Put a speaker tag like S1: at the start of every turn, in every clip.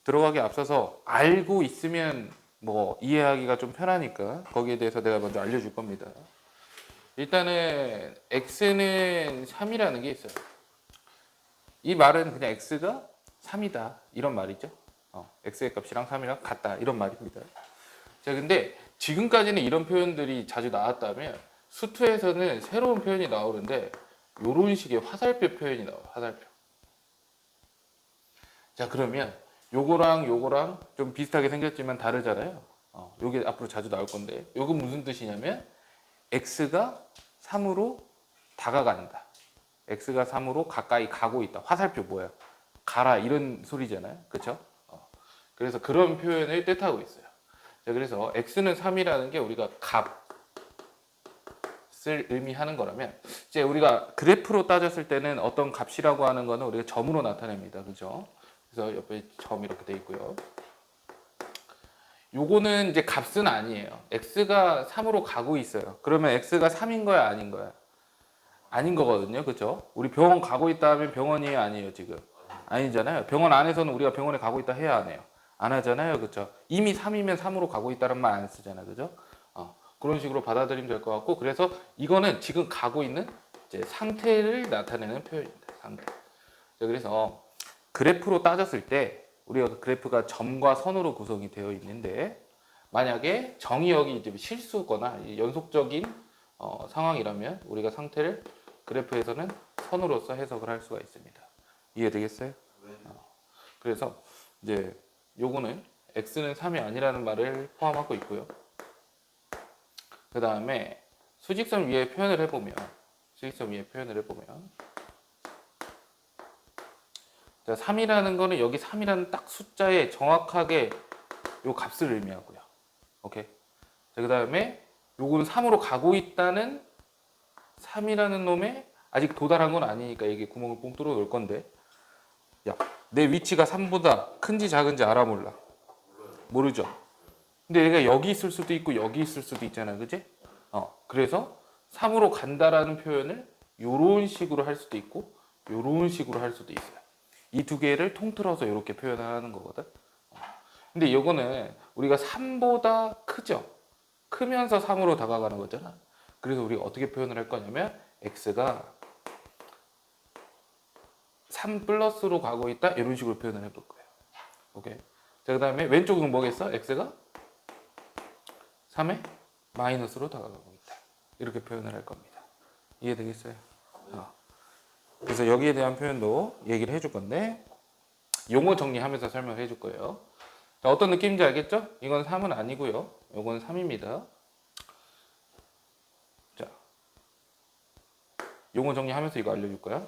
S1: 들어가기 앞서서 알고 있으면 뭐 이해하기가 좀 편하니까 거기에 대해서 내가 먼저 알려줄 겁니다. 일단은 x는 3이라는 게 있어요. 이 말은 그냥 x가 3이다 이런 말이죠. x의 값이랑 3이랑 같다 이런 말입니다. 자, 근데 지금까지는 이런 표현들이 자주 나왔다면 수투에서는 새로운 표현이 나오는데 이런 식의 화살표 표현이 나와요. 화살표. 자, 그러면 요거랑 좀 비슷하게 생겼지만 다르잖아요. 요게 앞으로 자주 나올 건데 요건 무슨 뜻이냐면 x가 3으로 다가간다. x가 3으로 가까이 가고 있다. 화살표 뭐야? 가라 이런 소리잖아요. 그렇죠? 그래서 그런 표현을 뜻하고 있어요. 자, 그래서 x는 3이라는 게 우리가 값을 의미하는 거라면 이제 우리가 그래프로 따졌을 때는 어떤 값이라고 하는 거는 우리가 점으로 나타냅니다. 그죠? 그래서 옆에 점 이렇게 돼 있고요. 요거는 이제 값은 아니에요. x가 3으로 가고 있어요. 그러면 x가 3인 거야, 아닌 거야? 아닌 거거든요. 그죠? 우리 병원 가고 있다 하면 병원이에요, 아니에요, 지금? 아니잖아요. 병원 안에서는 우리가 병원에 가고 있다 해야 안 해요? 안 하잖아요. 그죠? 이미 3이면 3으로 가고 있다는 말 안 쓰잖아요. 그죠? 그런 식으로 받아들이면 될 것 같고, 그래서 이거는 지금 가고 있는 이제 상태를 나타내는 표현입니다. 상태. 자, 그래서 그래프로 따졌을 때 우리가 그래프가 점과 선으로 구성이 되어 있는데 만약에 정의 여기 이제 실수거나 연속적인 상황이라면 우리가 상태를 그래프에서는 선으로서 해석을 할 수가 있습니다. 이해되겠어요? 그래서 이제 요거는 x는 3이 아니라는 말을 포함하고 있고요. 그 다음에 수직선 위에 표현을 해보면 자, 3이라는 거는 여기 3이라는 딱 숫자에 정확하게 요 값을 의미하고요. 오케이. 자, 그 다음에 요거는 3으로 가고 있다는 3이라는 놈에 아직 도달한 건 아니니까 이게 구멍을 뽕 뚫어 놓을 건데 야, 내 위치가 3보다 큰지 작은지 알아 몰라? 모르죠. 근데 얘가 여기 있을 수도 있고 여기 있을 수도 있잖아. 그지? 그래서 3으로 간다라는 표현을 요런 식으로 할 수도 있고 요런 식으로 할 수도 있어요. 이 두 개를 통틀어서 이렇게 표현하는 거거든. 근데 이거는 우리가 3보다 크죠. 크면서 3으로 다가가는 거잖아. 그래서 우리가 어떻게 표현을 할 거냐면 x가 3 플러스로 가고 있다 이런 식으로 표현을 해볼 거예요. 오케이. 자, 그 다음에 왼쪽은 뭐겠어? x가 3의 마이너스로 다가가고 있다. 이렇게 표현을 할 겁니다. 이해되겠어요? 그래서 여기에 대한 표현도 얘기를 해줄 건데 용어 정리하면서 설명을 해줄 거예요. 자, 어떤 느낌인지 알겠죠? 이건 3은 아니고요. 이건 3입니다. 자, 용어 정리하면서 이거 알려줄 거야.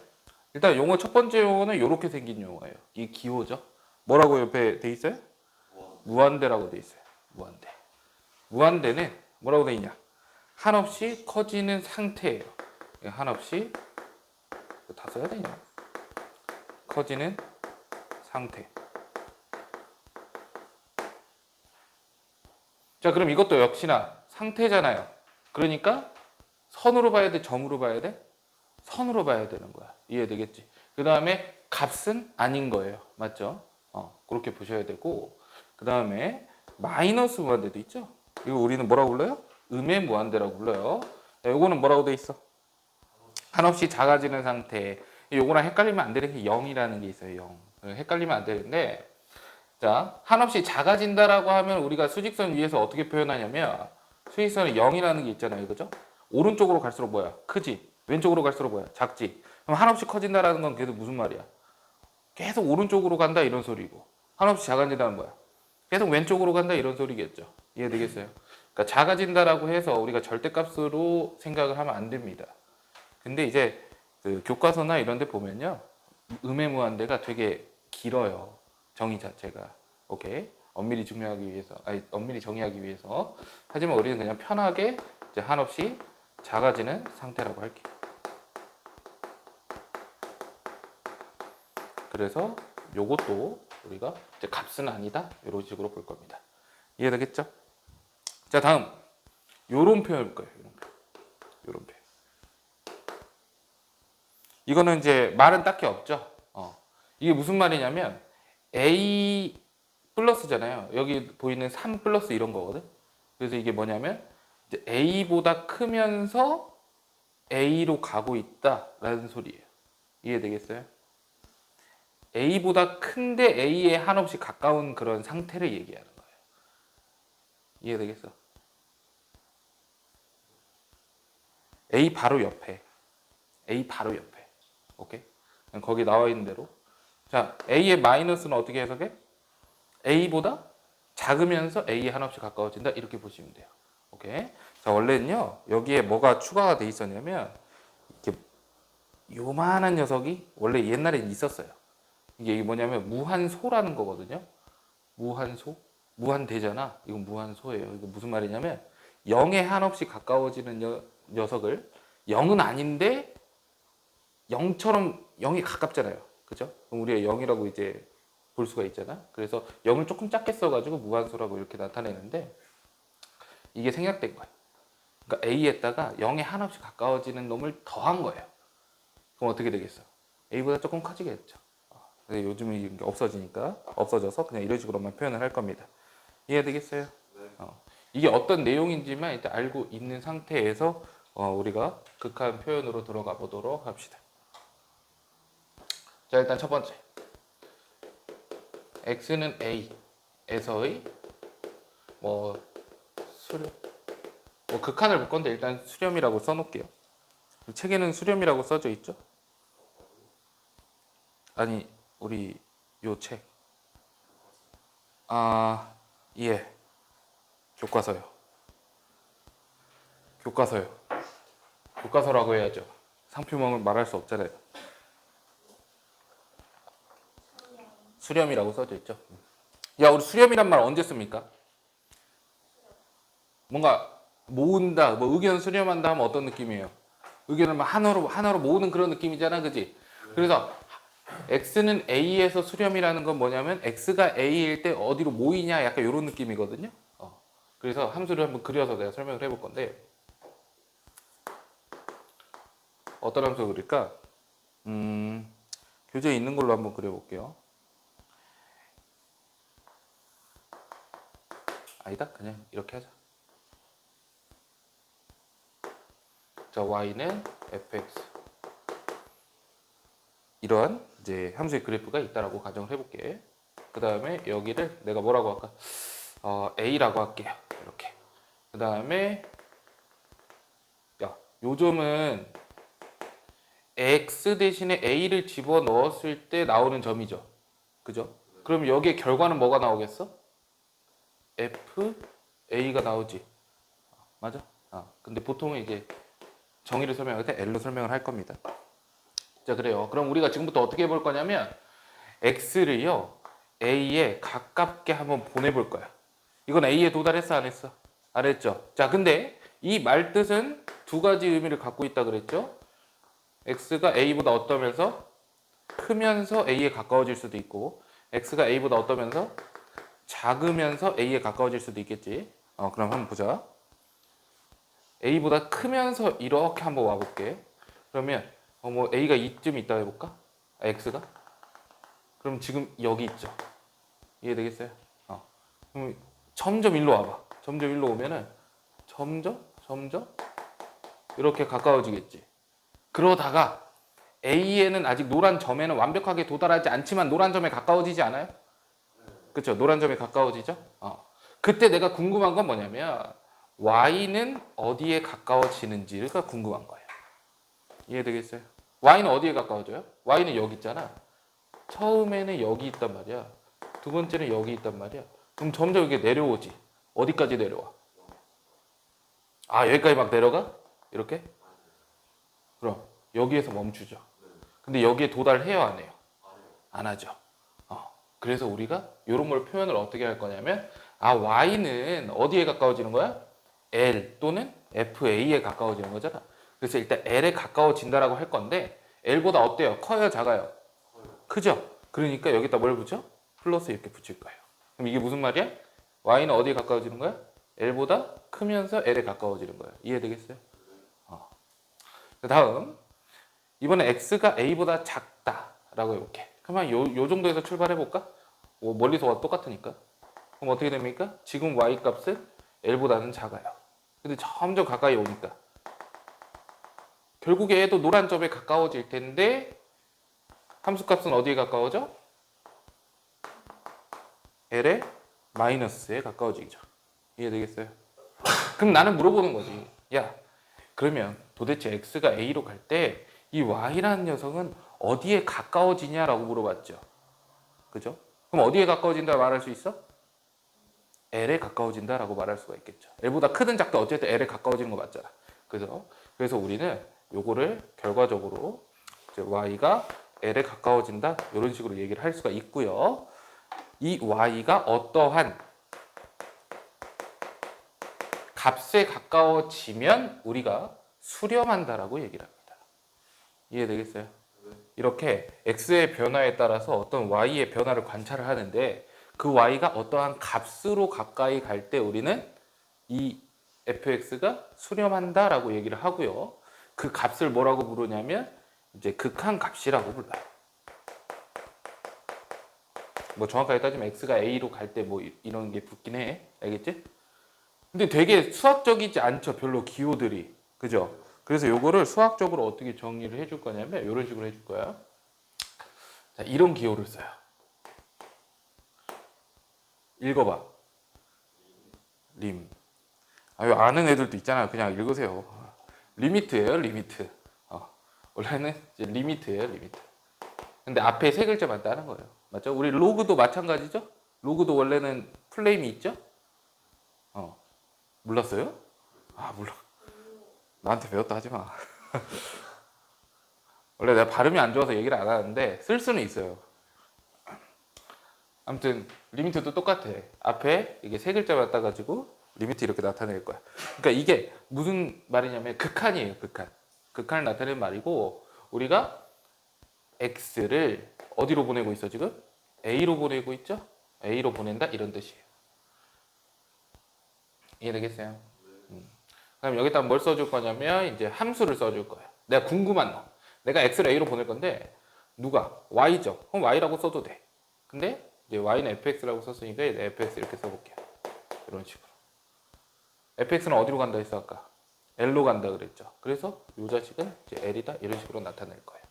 S1: 일단 용어 첫 번째 용어는 이렇게 생긴 용어예요. 이 기호죠. 뭐라고 옆에 돼 있어요? 무한대라고 돼 있어요. 무한대. 무한대는 뭐라고 돼 있냐? 한없이 커지는 상태예요. 한없이 다 써야 되냐? 커지는 상태. 자, 그럼 이것도 역시나 상태잖아요. 그러니까 선으로 봐야 돼, 점으로 봐야 돼? 선으로 봐야 되는 거야. 이해되겠지? 그 다음에 값은 아닌 거예요. 맞죠? 그렇게 보셔야 되고 그 다음에 마이너스 무한대도 있죠? 이거 우리는 뭐라고 불러요? 음의 무한대라고 불러요. 자, 요거는 뭐라고 돼 있어? 한없이 작아지는 상태. 요거랑 헷갈리면 안 되는 게 0이라는 게 있어요. 0. 헷갈리면 안 되는데 자, 한없이 작아진다라고 하면 우리가 수직선 위에서 어떻게 표현하냐면 수직선에 0이라는 게 있잖아요. 그죠? 오른쪽으로 갈수록 뭐야? 크지? 왼쪽으로 갈수록 뭐야? 작지? 그럼 한없이 커진다라는 건 계속 무슨 말이야? 계속 오른쪽으로 간다 이런 소리고 한없이 작아진다는 거야. 계속 왼쪽으로 간다 이런 소리겠죠. 이해되겠어요? 그러니까 작아진다라고 해서 우리가 절대값으로 생각을 하면 안 됩니다. 근데 이제 그 교과서나 이런 데 보면요. 음의 무한대가 되게 길어요. 정의 자체가. 오케이. 엄밀히 증명하기 위해서, 엄밀히 정의하기 위해서. 하지만 우리는 그냥 편하게 이제 한없이 작아지는 상태라고 할게요. 그래서 요것도 우리가 이제 값은 아니다. 이런 식으로 볼 겁니다. 이해되겠죠? 자, 다음. 요런 표현 볼 거예요. 요런 표현. 이거는 이제 말은 딱히 없죠. 이게 무슨 말이냐면 A 플러스잖아요. 여기 보이는 3 플러스 이런 거거든. 그래서 이게 뭐냐면 이제 A보다 크면서 A로 가고 있다라는 소리예요. 이해되겠어요? A보다 큰데 A에 한없이 가까운 그런 상태를 얘기하는 거예요. 이해되겠어? A 바로 옆에. A 바로 옆에. 오케이? 거기 나와 있는 대로. 자, A의 마이너스는 어떻게 해석해? A보다 작으면서 A에 한없이 가까워진다. 이렇게 보시면 돼요. 오케이? 자, 원래는요, 여기에 뭐가 추가가 돼 있었냐면, 이렇게 요만한 녀석이 원래 옛날엔 있었어요. 이게 뭐냐면 무한소라는 거거든요. 무한소? 무한대잖아. 이건 무한소예요. 이거 무슨 말이냐면 0에 한없이 가까워지는 녀석을 0은 아닌데 0처럼 0이 가깝잖아요. 그죠? 그럼 우리가 0이라고 이제 볼 수가 있잖아. 그래서 0을 조금 작게 써가지고 무한소라고 이렇게 나타내는데 이게 생략된 거예요. 그러니까 A에다가 0에 한없이 가까워지는 놈을 더한 거예요. 그럼 어떻게 되겠어? A보다 조금 커지겠죠. 근데 요즘은 이게 없어지니까 없어져서 그냥 이런 식으로만 표현을 할 겁니다. 이해되겠어요?
S2: 네.
S1: 이게 어떤 내용인지만 일단 알고 있는 상태에서 우리가 극한 표현으로 들어가 보도록 합시다. 자, 일단 첫 번째. x는 a에서의 뭐 수렴, 뭐 극한을 볼 건데 일단 수렴이라고 써놓을게요. 책에는 수렴이라고 써져 있죠? 아니, 우리 요 책. 아, 예. 교과서요. 교과서요. 교과서라고 해야죠. 상표명을 말할 수 없잖아요. 수렴이라고 써져 있죠. 야, 우리 수렴이란 말 언제 씁니까? 뭔가 모은다, 뭐 의견 수렴한다 하면 어떤 느낌이에요? 의견을 막 하나로 모으는 그런 느낌이잖아, 그지? 그래서 x는 a에서 수렴이라는 건 뭐냐면 x가 a일 때 어디로 모이냐, 약간 이런 느낌이거든요. 그래서 함수를 한번 그려서 내가 설명을 해볼 건데 어떤 함수 그릴까? 교재에 있는 걸로 한번 그려볼게요. 아니다, 그냥 이렇게 하자. 자, y는 fx. 이러한 이제 함수의 그래프가 있다라고 가정을 해볼게. 그 다음에 여기를 내가 뭐라고 할까? a라고 할게요. 이렇게. 그 다음에 야, 요점은 x 대신에 a를 집어 넣었을 때 나오는 점이죠. 그죠? 그럼 여기에 결과는 뭐가 나오겠어? f a가 나오지. 맞아? 근데 보통은 이제 정의를 설명할 때 L로 설명을 할 겁니다. 자, 그래요. 그럼 우리가 지금부터 어떻게 해볼 거냐면 X를요 A에 가깝게 한번 보내볼 거야. 이건 A에 도달했어, 안 했어? 안 했죠. 자, 근데 이 말뜻은 두 가지 의미를 갖고 있다 그랬죠. X가 A보다 어떠면서 크면서 A에 가까워질 수도 있고 X가 A보다 어떠면서 작으면서 A에 가까워질 수도 있겠지. 그럼 한번 보자. A보다 크면서 이렇게 한번 와볼게. 그러면 뭐 A가 이쯤 있다 해볼까? X가? 그럼 지금 여기 있죠. 이해되겠어요? 그럼 점점 일로 와봐. 점점 일로 오면은 점점 이렇게 가까워지겠지. 그러다가 A에는 아직 노란 점에는 완벽하게 도달하지 않지만 노란 점에 가까워지지 않아요? 그렇죠? 노란 점에 가까워지죠? 그때 내가 궁금한 건 뭐냐면 Y는 어디에 가까워지는지가 궁금한 거예요. 이해되겠어요? Y는 어디에 가까워져요? Y는 여기 있잖아. 처음에는 여기 있단 말이야. 두 번째는 여기 있단 말이야. 그럼 점점 이게 내려오지. 어디까지 내려와? 여기까지 막 내려가? 이렇게? 그럼 여기에서 멈추죠. 근데 여기에 도달해요, 안 해요? 안 하죠. 그래서 우리가 이런 걸 표현을 어떻게 할 거냐면 Y는 어디에 가까워지는 거야? L 또는 FA에 가까워지는 거잖아. 그래서 일단 L에 가까워진다라고 할 건데 L보다 어때요? 커요? 작아요? 크죠? 그러니까 여기다 뭘 붙여? 플러스 이렇게 붙일 거예요. 그럼 이게 무슨 말이야? Y는 어디에 가까워지는 거야? L보다 크면서 L에 가까워지는 거예요. 이해되겠어요? 다음 이번에 X가 A보다 작다라고 해볼게. 그러면 요 정도에서 출발해볼까? 멀리서 와도 똑같으니까. 그럼 어떻게 됩니까? 지금 y 값은 l보다는 작아요. 근데 점점 가까이 오니까 결국에 얘도 노란 점에 가까워질 텐데 함수 값은 어디에 가까워져? l의 마이너스에 가까워지죠. 이해되겠어요? 그럼 나는 물어보는 거지. 야, 그러면 도대체 x가 a로 갈 때 이 y라는 녀석은 어디에 가까워지냐라고 물어봤죠. 그죠? 그럼 어디에 가까워진다 말할 수 있어? l에 가까워진다라고 말할 수가 있겠죠. l보다 크든 작든 어쨌든 l에 가까워지는 거 맞잖아. 그죠? 그래서 우리는 요거를 결과적으로 이제 y가 l에 가까워진다 이런 식으로 얘기를 할 수가 있고요. 이 y가 어떠한 값에 가까워지면 우리가 수렴한다라고 얘기를 합니다. 이해되겠어요? 이렇게 x의 변화에 따라서 어떤 y의 변화를 관찰을 하는데 그 y가 어떠한 값으로 가까이 갈 때 우리는 이 fx가 수렴한다라고 얘기를 하고요. 그 값을 뭐라고 부르냐면 이제 극한 값이라고 불러요. 뭐 정확하게 따지면 x가 a로 갈 때 뭐 이런 게 붙긴 해. 알겠지? 근데 되게 수학적이지 않죠. 별로 기호들이. 그죠? 그래서 요거를 수학적으로 어떻게 정리를 해줄 거냐면 이런 식으로 해줄 거야. 자, 이런 기호를 써요. 읽어봐. 림. 아유, 아는 애들도 있잖아요. 그냥 읽으세요. 리미트예요, 리미트. 원래는 이제 리미트예요, 리미트. 근데 앞에 세 글자만 따는 거예요. 맞죠? 우리 로그도 마찬가지죠? 로그도 원래는 플레임이 있죠? 몰랐어요? 아, 몰라. 나한테 배웠다 하지 마. 원래 내가 발음이 안 좋아서 얘기를 안 하는데 쓸 수는 있어요. 아무튼 리미트도 똑같아. 앞에 이게 세 글자만 따가지고 리미트 이렇게 나타낼 거야. 그러니까 이게 무슨 말이냐면 극한이에요. 극한. 극한을 나타내는 말이고 우리가 x를 어디로 보내고 있어 지금? a로 보내고 있죠? a로 보낸다 이런 뜻이에요. 이해되겠어요? 그럼 여기다 뭘 써줄 거냐면 이제 함수를 써줄 거야. 내가 궁금한 거. 내가 x를 a로 보낼 건데 누가? y죠. 그럼 y라고 써도 돼. 근데 이제 y는 fx라고 썼으니까 fx 이렇게 써볼게요. 이런 식으로. fx는 어디로 간다 했어 아까? l로 간다 그랬죠. 그래서 이 자식은 이제 l이다 이런 식으로 나타낼 거예요.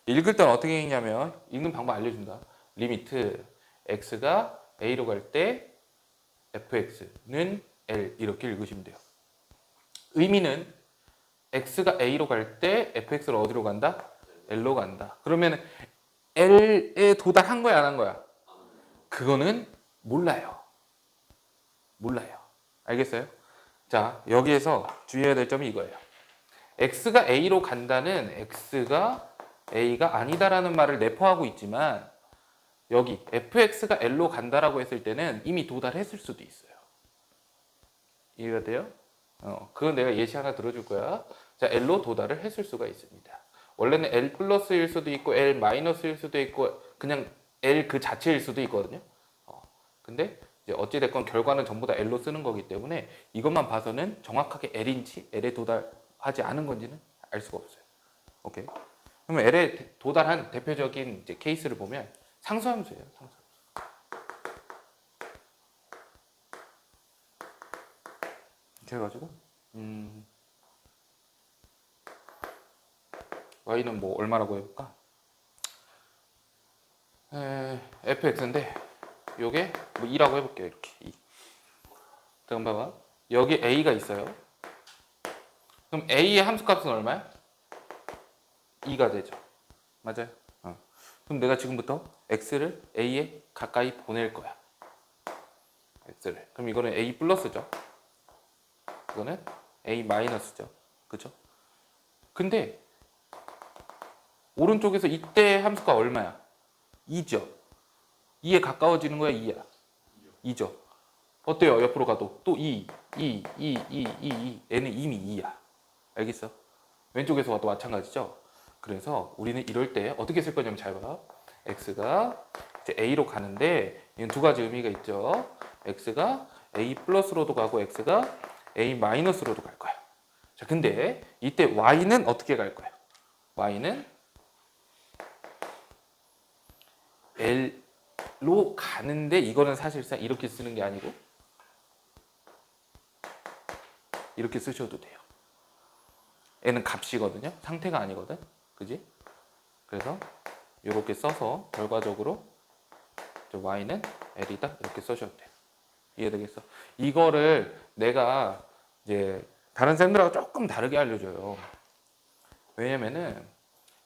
S1: 읽을 때는 어떻게 읽냐면 읽는 방법 알려준다. 리미트 x가 a로 갈 때 fx는 l 이렇게 읽으시면 돼요. 의미는 x가 a로 갈 때 fx를 어디로 간다? l로 간다. 그러면 l에 도달한 거야 안 한 거야? 그거는 몰라요. 몰라요. 알겠어요? 자, 여기에서 주의해야 될 점이 이거예요. x가 a로 간다는 x가 a가 아니다라는 말을 내포하고 있지만 여기 fx가 l로 간다라고 했을 때는 이미 도달했을 수도 있어요. 이해가 돼요? 그건 내가 예시 하나 들어줄 거야. 자, L로 도달을 했을 수가 있습니다. 원래는 L 플러스일 수도 있고 L 마이너스일 수도 있고 그냥 L 그 자체일 수도 있거든요. 근데 이제 어찌됐건 결과는 전부 다 L로 쓰는 거기 때문에 이것만 봐서는 정확하게 L인지 L에 도달하지 않은 건지는 알 수가 없어요. 오케이. 그러면 L에 도달한 대표적인 이제 케이스를 보면 상수함수예요. 상수함수. 이렇게 해가지고 y는 뭐 얼마라고 해볼까? fx인데 요게 뭐 2라고 해볼게요. 이렇게 2. 잠깐 봐봐. 여기 a가 있어요. 그럼 a의 함수값은 얼마야? 2가 되죠. 맞아요? 그럼 내가 지금부터 x를 a에 가까이 보낼 거야. x를. 그럼 이거는 a 플러스죠. 이거는 a 마이너스죠. 그죠? 근데 오른쪽에서 이때 함수가 얼마야? 2죠. 2에 가까워지는 거야, 2야. 2죠. 어때요? 옆으로 가도 또 2, 2, 2, 2, 2, 2. 얘는 이미 2야. 알겠어? 왼쪽에서 와도 마찬가지죠. 그래서 우리는 이럴 때 어떻게 쓸 거냐면 잘 봐. x가 이제 a로 가는데 이건 두 가지 의미가 있죠. x가 a 플러스로도 가고 x가 a 마이너스로도 갈 거야. 자, 근데 이때 y는 어떻게 갈 거야? y는 로 가는데 이거는 사실상 이렇게 쓰는 게 아니고 이렇게 쓰셔도 돼요. 얘는 값이거든요. 상태가 아니거든. 그지? 그래서 이렇게 써서 결과적으로 y는 l이다 이렇게 써셔도 돼요. 이해되겠어? 이거를 내가 이제 다른 쌤들하고 조금 다르게 알려줘요. 왜냐면은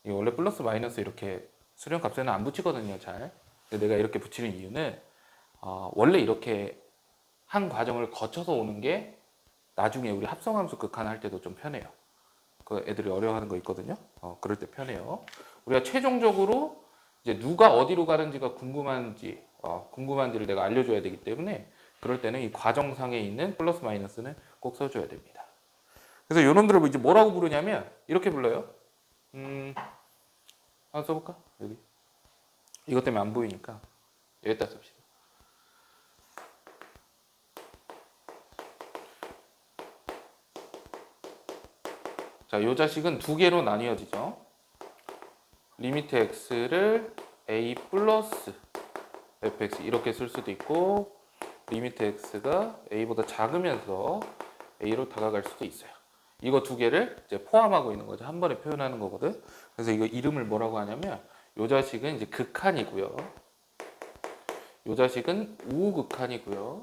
S1: 이 원래 플러스 마이너스 이렇게 수렴 값에는 안 붙이거든요, 잘. 근데 내가 이렇게 붙이는 이유는 원래 이렇게 한 과정을 거쳐서 오는 게 나중에 우리 합성함수 극한할 때도 좀 편해요. 그 애들이 어려워하는 거 있거든요. 그럴 때 편해요. 우리가 최종적으로 이제 누가 어디로 가는지가 궁금한지를 내가 알려줘야 되기 때문에 그럴 때는 이 과정상에 있는 플러스 마이너스는 꼭 써줘야 됩니다. 그래서 이놈들을 이제 뭐라고 부르냐면 이렇게 불러요. 한번 써볼까? 여기. 이것 때문에 안 보이니까 여기다 씁시다. 자, 이 자식은 두 개로 나뉘어지죠. 리미트 x를 a 플러스 fx 이렇게 쓸 수도 있고 리미트 x가 a보다 작으면서 a로 다가갈 수도 있어요. 이거 두 개를 이제 포함하고 있는 거죠. 한 번에 표현하는 거거든. 그래서 이거 이름을 뭐라고 하냐면 이 자식은 이제 극한이고요. 이 자식은 우극한이고요.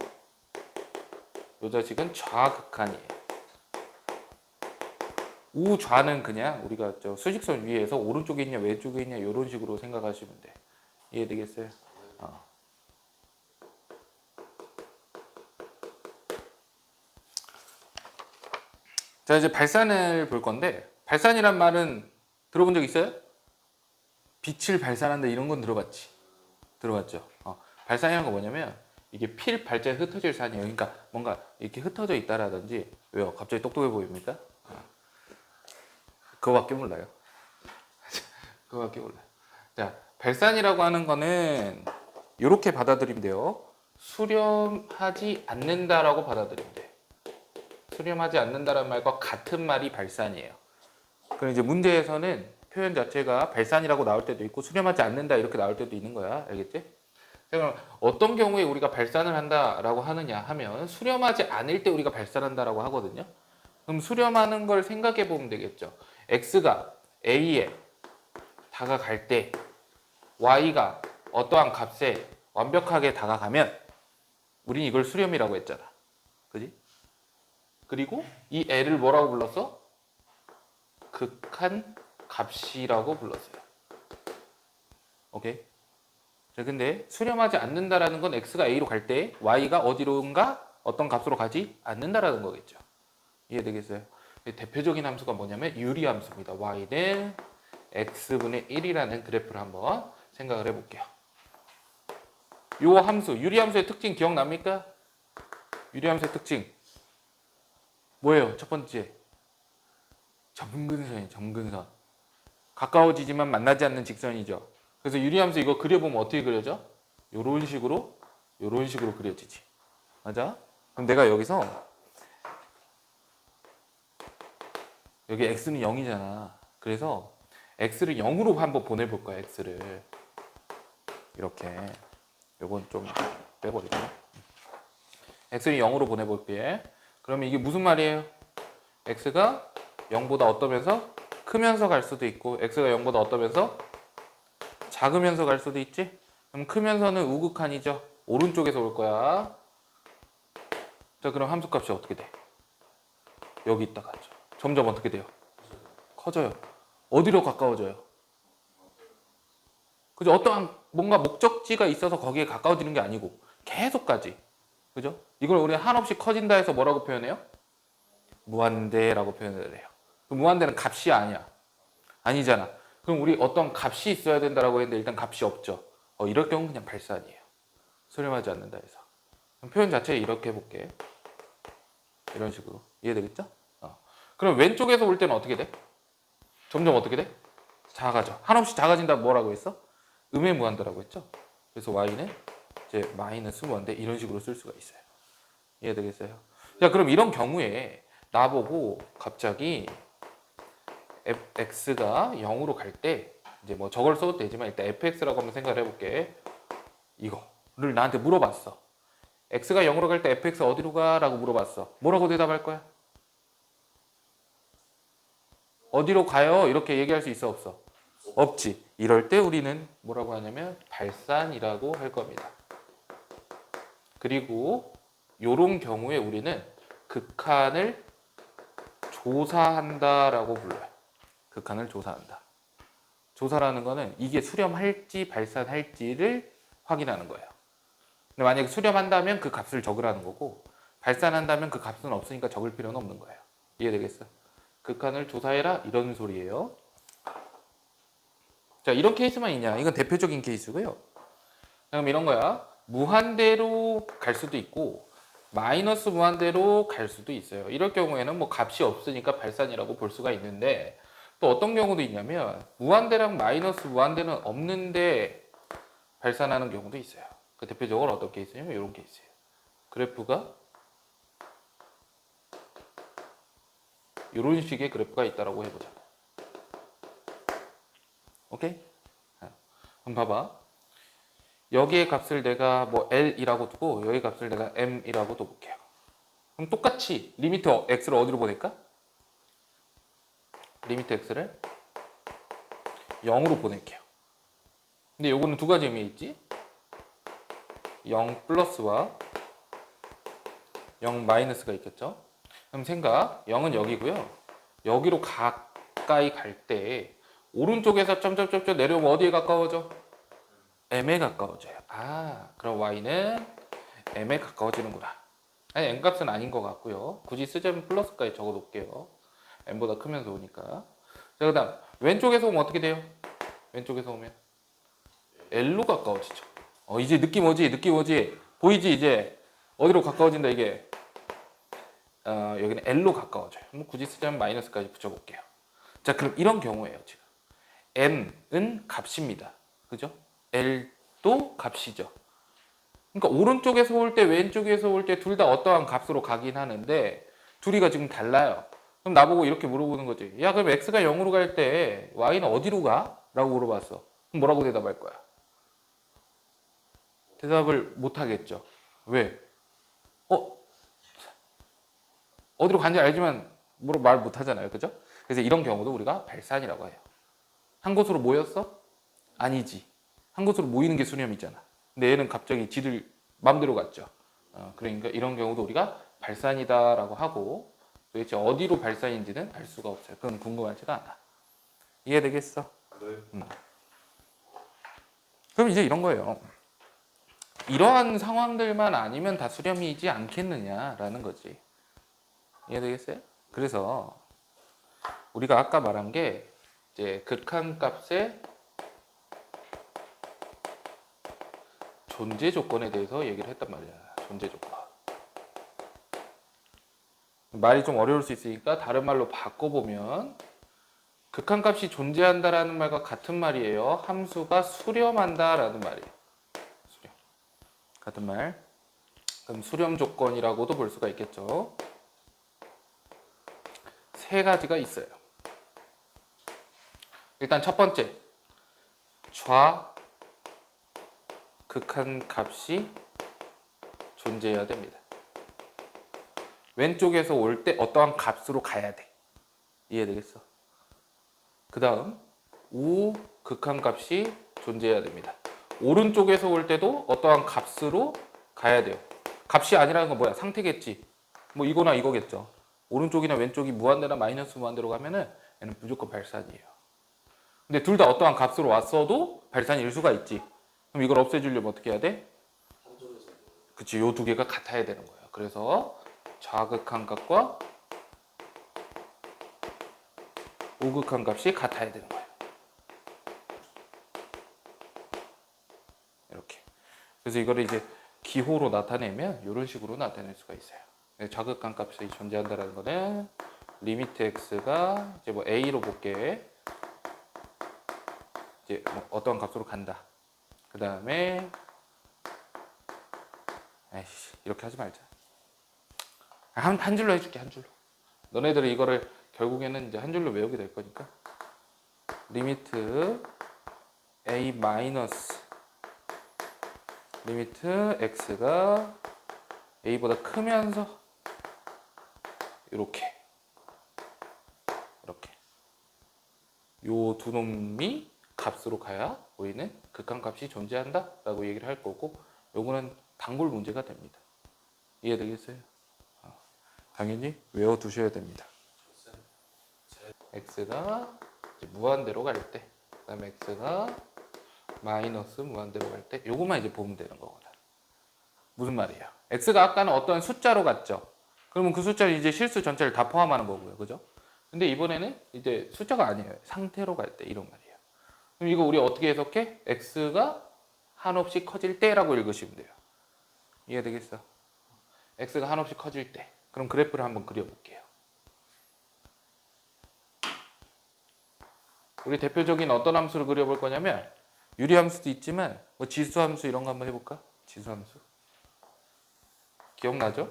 S1: 이 자식은 좌극한이에요. 우좌는 그냥 우리가 저 수직선 위에서 오른쪽에 있냐 왼쪽에 있냐 이런 식으로 생각하시면 돼. 이해되겠어요? 자, 이제 발산을 볼 건데 발산이란 말은 들어본 적 있어요? 빛을 발산한다 이런 건 들어봤지? 들어봤죠? 발산이라는 거 뭐냐면 이게 필 발자에 흩어질 산이에요. 그러니까 뭔가 이렇게 흩어져 있다라든지 왜요? 갑자기 똑똑해 보입니까? 그거밖에 몰라요. 그거밖에 몰라요. 자, 발산이라고 하는 거는 이렇게 받아들이면 돼요. 수렴하지 않는다라고 받아들이면 돼. 수렴하지 않는다라는 말과 같은 말이 발산이에요. 그럼 이제 문제에서는 표현 자체가 발산이라고 나올 때도 있고 수렴하지 않는다 이렇게 나올 때도 있는 거야. 알겠지? 그럼 어떤 경우에 우리가 발산을 한다라고 하느냐 하면 수렴하지 않을 때 우리가 발산한다라고 하거든요. 그럼 수렴하는 걸 생각해 보면 되겠죠. x가 a에 다가갈 때 y가 어떠한 값에 완벽하게 다가가면 우린 이걸 수렴이라고 했잖아. 그지? 그리고 이 l을 뭐라고 불렀어? 극한 값이라고 불렀어요. 오케이? 자, 근데 수렴하지 않는다라는 건 x가 a로 갈 때 y가 어디로인가 어떤 값으로 가지 않는다라는 거겠죠. 이해되겠어요? 대표적인 함수가 뭐냐면 유리함수입니다. y는 x분의 1이라는 그래프를 한번 생각을 해볼게요. 이 함수, 유리함수의 특징 기억납니까? 유리함수의 특징 뭐예요? 첫 번째 점근선이에요. 점근선. 가까워지지만 만나지 않는 직선이죠. 그래서 유리함수 이거 그려보면 어떻게 그려져? 요런 식으로 그려지지. 맞아? 그럼 내가 여기서 여기 x는 0이잖아. 그래서 x를 0으로 한번 보내볼 거야. x를 이렇게 요건 좀 빼버리고 x를 0으로 보내볼게. 그러면 이게 무슨 말이에요? x가 0보다 어떠면서 크면서 갈 수도 있고 x가 0보다 어떠면서 작으면서 갈 수도 있지? 그럼 크면서는 우극한이죠. 오른쪽에서 올 거야. 자, 그럼 함수값이 어떻게 돼? 여기 있다 가죠. 점점 어떻게 돼요? 커져요. 어디로 가까워져요? 그죠? 어떠한 뭔가 목적지가 있어서 거기에 가까워지는 게 아니고 계속 가지. 그죠? 이걸 우리 한없이 커진다 해서 뭐라고 표현해요? 무한대라고 표현을 해요. 그 무한대는 값이 아니야. 아니잖아. 그럼 우리 어떤 값이 있어야 된다라고 했는데 일단 값이 없죠. 이럴 경우는 그냥 발산이에요. 수렴하지 않는다 해서. 그럼 표현 자체 이렇게 해볼게. 이런 식으로. 이해되겠죠? 그럼 왼쪽에서 올 때는 어떻게 돼? 점점 어떻게 돼? 작아져. 한없이 작아진다 뭐라고 했어? 음의 무한대라고 했죠? 그래서 y는 이제 마이너스 무한대 이런 식으로 쓸 수가 있어요. 이해되겠어요? 자, 그럼 이런 경우에 나보고 갑자기 x가 0으로 갈 때 이제 뭐 저걸 써도 되지만 일단 fx라고 한번 생각을 해볼게. 이거를 나한테 물어봤어. x가 0으로 갈 때 fx 어디로 가? 라고 물어봤어. 뭐라고 대답할 거야? 어디로 가요? 이렇게 얘기할 수 있어 없어? 없지. 이럴 때 우리는 뭐라고 하냐면 발산이라고 할 겁니다. 그리고 이런 경우에 우리는 극한을 조사한다라고 불러요. 극한을 조사한다. 조사라는 거는 이게 수렴할지 발산할지를 확인하는 거예요. 근데 만약에 수렴한다면 그 값을 적으라는 거고 발산한다면 그 값은 없으니까 적을 필요는 없는 거예요. 이해되겠어? 극한을 조사해라 이런 소리예요. 자, 이런 케이스만 있냐? 이건 대표적인 케이스고요. 그럼 이런 거야. 무한대로 갈 수도 있고 마이너스 무한대로 갈 수도 있어요. 이럴 경우에는 뭐 값이 없으니까 발산이라고 볼 수가 있는데 또 어떤 경우도 있냐면 무한대랑 마이너스 무한대는 없는데 발산하는 경우도 있어요. 그 대표적으로 어떤 케이스냐면 이런 케이스예요. 그래프가 이런 식의 그래프가 있다라고 해보자. 오케이? 그럼 봐봐. 여기의 값을 내가 뭐 L이라고 두고 여기 값을 내가 M이라고 둬볼게요. 그럼 똑같이 리미트 X를 어디로 보낼까? 리미트 X를 0으로 보낼게요. 근데 요거는 두 가지 의미 있지? 0 플러스와 0 마이너스가 있겠죠? 그럼 생각, 0은 여기고요. 여기로 가까이 갈 때 오른쪽에서 점점점점 내려오면 어디에 가까워져? M에 가까워져요. 아, 그럼 Y는 M에 가까워지는구나. 아니, M값은 아닌 것 같고요. 굳이 쓰자면 플러스까지 적어 놓을게요. M보다 크면서 오니까. 자, 그 다음 왼쪽에서 오면 어떻게 돼요? 왼쪽에서 오면 L로 가까워지죠. 이제 느낌 오지? 느낌 오지? 보이지? 이제 어디로 가까워진다 이게? 여기는 L로 가까워져요. 뭐 굳이 쓰자면 마이너스까지 붙여볼게요. 자, 그럼 이런 경우예요. 지금 M은 값입니다. 그죠? L도 값이죠. 그러니까 오른쪽에서 올 때 왼쪽에서 올 때 둘 다 어떠한 값으로 가긴 하는데 둘이가 지금 달라요. 그럼 나보고 이렇게 물어보는 거지. 야, 그럼 X가 0으로 갈 때 Y는 어디로 가? 라고 물어봤어. 그럼 뭐라고 대답할 거야? 대답을 못 하겠죠. 왜? 어디로 간지 알지만 말 못 하잖아요. 그죠? 그래서 이런 경우도 우리가 발산이라고 해요. 한 곳으로 모였어? 아니지. 한 곳으로 모이는 게 수렴이잖아. 근데 얘는 갑자기 지들 맘대로 갔죠. 그러니까 이런 경우도 우리가 발산이다라고 하고 도대체 어디로 발산인지는 알 수가 없어요. 그건 궁금하지가 않아. 이해되겠어?
S2: 네.
S1: 그럼 이제 이런 거예요. 이러한 상황들만 아니면 다 수렴이지 않겠느냐라는 거지. 이해되겠어요? 그래서 우리가 아까 말한 게 이제 극한값의 존재 조건에 대해서 얘기를 했단 말이야. 존재 조건. 말이 좀 어려울 수 있으니까 다른 말로 바꿔보면 극한값이 존재한다라는 말과 같은 말이에요. 함수가 수렴한다라는 말이에요. 수렴. 같은 말. 그럼 수렴 조건이라고도 볼 수가 있겠죠. 세 가지가 있어요. 일단 첫 번째, 극한값이 존재해야 됩니다. 왼쪽에서 올 때 어떠한 값으로 가야 돼. 이해되겠어? 그 다음 우극한값이 존재해야 됩니다. 오른쪽에서 올 때도 어떠한 값으로 가야 돼요. 값이 아니라는 건 뭐야? 상태겠지. 뭐 이거나 이거겠죠. 오른쪽이나 왼쪽이 무한대나 마이너스 무한대로 가면은 얘는 무조건 발산이에요. 근데 둘 다 어떠한 값으로 왔어도 발산일 수가 있지. 그럼 이걸 없애주려면 어떻게 해야 돼? 그치, 요 두 개가 같아야 되는 거예요. 그래서 좌극한값과 우극한값이 같아야 되는 거예요. 이렇게. 그래서 이거를 이제 기호로 나타내면 이런 식으로 나타낼 수가 있어요. 좌극한값이 존재한다는 거는 리미트 x가 이제 뭐 a로 볼게. 이제 뭐 어떤 값으로 간다. 그 다음에 이렇게 하지 말자. 한 줄로 해줄게. 한 줄로. 너네들은 이거를 결국에는 이제 한 줄로 외우게 될 거니까. 리미트 a 마이너스 리미트 x가 a보다 크면서 이렇게 요 두 놈이 값으로 가야 우리는 극한값이 존재한다 라고 얘기를 할 거고, 요거는 단골 문제가 됩니다. 이해되겠어요? 당연히 외워두셔야 됩니다. x가 이제 무한대로 갈 때, 그 다음에 x가 마이너스 무한대로 갈 때, 요거만 이제 보면 되는 거거든. 무슨 말이에요? x가 아까는 어떤 숫자로 갔죠. 그러면 그 숫자를 이제 실수 전체를 다 포함하는 거고요. 그죠? 근데 이번에는 이제 숫자가 아니에요. 상태로 갈 때, 이런 말이에요. 그럼 이거 우리 어떻게 해석해? x가 한없이 커질 때라고 읽으시면 돼요. 이해되겠어? x가 한없이 커질 때. 그럼 그래프를 한번 그려볼게요. 우리 대표적인 어떤 함수를 그려볼 거냐면, 유리함수도 있지만 뭐 지수함수 이런 거 한번 해볼까? 지수함수. 기억나죠?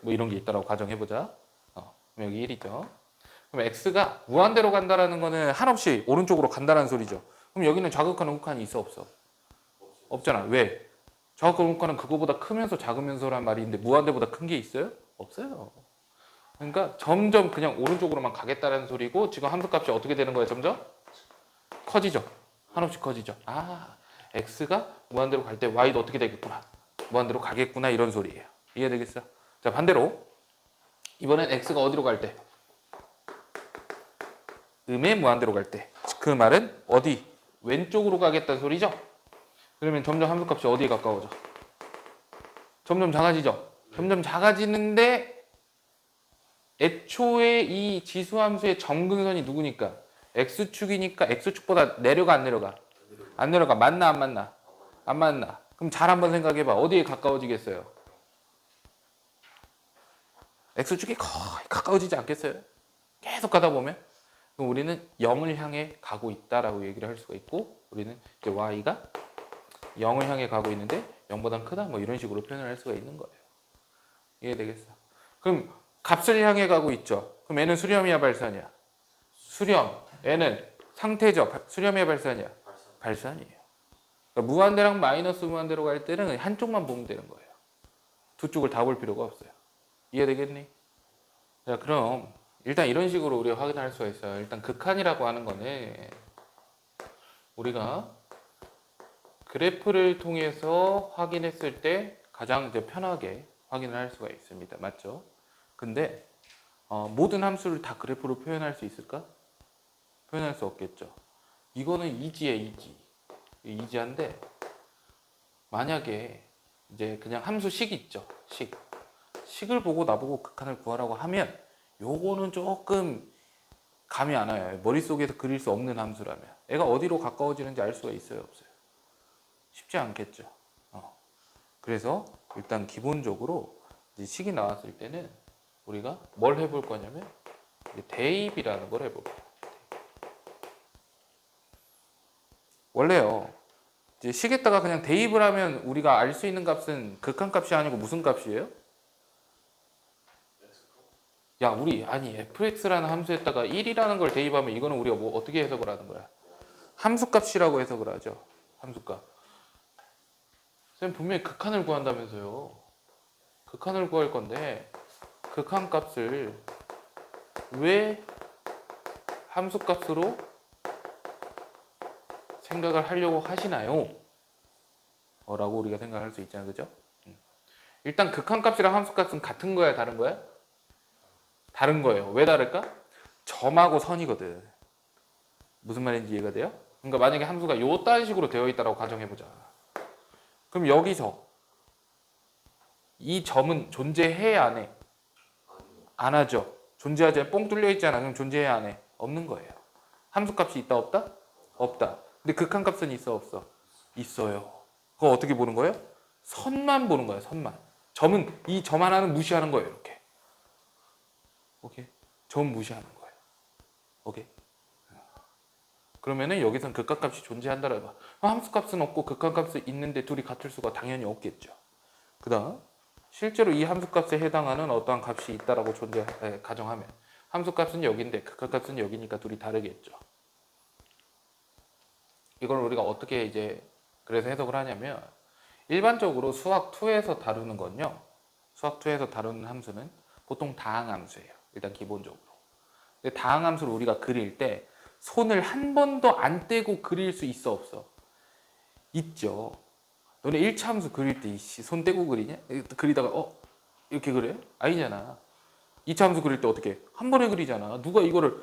S1: 뭐 이런 게 있다라고 가정해보자. 그럼 여기 1이죠. 그럼 x가 무한대로 간다라는 거는 한없이 오른쪽으로 간다는 소리죠. 그럼 여기는 좌극하는 욱한이 있어 없어? 없잖아. 왜? 좌극하는 욱한은 그거보다 크면서 작으면서란 말이 있는데 무한대보다 큰 게 있어요? 없어요. 그러니까 점점 그냥 오른쪽으로만 가겠다는 소리고, 지금 함수값이 어떻게 되는 거예요? 점점 커지죠. 한없이 커지죠. 아, x가 무한대로 갈 때 y도 어떻게 되겠구나, 무한대로 가겠구나, 이런 소리예요. 이해되겠어? 자, 반대로 이번엔 x가 어디로 갈 때? 음의 무한대로 갈 때. 그 말은 어디? 왼쪽으로 가겠다는 소리죠. 그러면 점점 함수값이 어디에 가까워져? 점점 작아지죠. 점점 작아지는데 애초에 이 지수함수의 점근선이 누구니까? x축이니까 x축보다 내려가 안 내려가? 안 내려가. 맞나 안 맞나? 안 맞나? 그럼 잘 한번 생각해봐. 어디에 가까워지겠어요? x축이 거의 가까워지지 않겠어요? 계속 가다 보면? 그럼 우리는 0을 향해 가고 있다라고 얘기를 할 수가 있고, 우리는 이제 y가 0을 향해 가고 있는데 0보다 크다, 뭐 이런 식으로 표현을 할 수가 있는 거예요. 이해되겠어? 그럼 값을 향해 가고 있죠. 그럼 얘는 수렴이야 발산이야? 수렴. 얘는 상태죠. 수렴이야 발산이야? 발산이에요. 그러니까 무한대랑 마이너스 무한대로 갈 때는 한쪽만 보면 되는 거예요. 두 쪽을 다 볼 필요가 없어요. 이해되겠니? 자, 그럼 일단 이런 식으로 우리가 확인할 수가 있어요. 일단 극한이라고 하는 거는 우리가 그래프를 통해서 확인했을 때 가장 이제 편하게 확인을 할 수가 있습니다. 맞죠? 근데 모든 함수를 다 그래프로 표현할 수 있을까? 표현할 수 없겠죠. 이거는 이지에 이지한데, 만약에 이제 그냥 함수 식 있죠. 식을 보고 나보고 극한을 구하라고 하면 요거는 조금 감이 안 와요. 머릿속에서 그릴 수 없는 함수라면. 애가 어디로 가까워지는지 알 수가 있어요, 없어요? 쉽지 않겠죠. 그래서 일단 기본적으로 이제 식이 나왔을 때는 우리가 뭘 해볼 거냐면 대입이라는 걸 해볼 거예요. 원래요, 이제 식에다가 그냥 대입을 하면 우리가 알 수 있는 값은 극한값이 아니고 무슨 값이에요? 야, 우리 아니 fx라는 함수에다가 1이라는 걸 대입하면 이거는 우리가 뭐 어떻게 해석을 하는 거야? 함수값이라고 해석을 하죠. 함수값. 쌤 분명히 극한을 구한다면서요. 극한을 구할 건데 극한값을 왜 함수값으로 생각을 하려고 하시나요? 라고 우리가 생각할 수 있잖아요. 그죠? 일단 극한값이랑 함수값은 같은 거야, 다른 거야? 다른 거예요. 왜 다를까? 점하고 선이거든. 무슨 말인지 이해가 돼요? 그러니까 만약에 함수가 요딴 식으로 되어 있다고 가정해보자. 그럼 여기서 이 점은 존재해 안 해? 안 하죠. 존재하지 않아. 뻥 뚫려 있잖아. 그럼 존재해 안 해? 없는 거예요. 함수값이 있다 없다? 없다. 근데 극한값은 있어 없어? 있어요. 그거 어떻게 보는 거예요? 선만 보는 거예요. 선만. 점은 이 점 하나는 무시하는 거예요. 이렇게. 오케이. 점 무시하는 거예요. 오케이. 그러면은 여기선 극한값이 존재한다라고. 함수값은 없고 극한값은 있는데 둘이 같을 수가 당연히 없겠죠. 그다음 실제로 이 함수값에 해당하는 어떠한 값이 있다라고 가정하면 함수값은 여기인데 극한값은 여기니까 둘이 다르겠죠. 이걸 우리가 어떻게 이제 그래서 해석을 하냐면 일반적으로 수학 2에서 다루는 건요. 수학 2에서 다루는 함수는 보통 다항함수예요. 일단 기본적으로. 근데 다항함수를 우리가 그릴 때 손을 한 번도 안 떼고 그릴 수 있어 없어? 있죠. 너네 1차 함수 그릴 때 손 떼고 그리냐? 그리다가 이렇게 그래? 아니잖아. 2차 함수 그릴 때 어떻게? 한 번에 그리잖아. 누가 이거를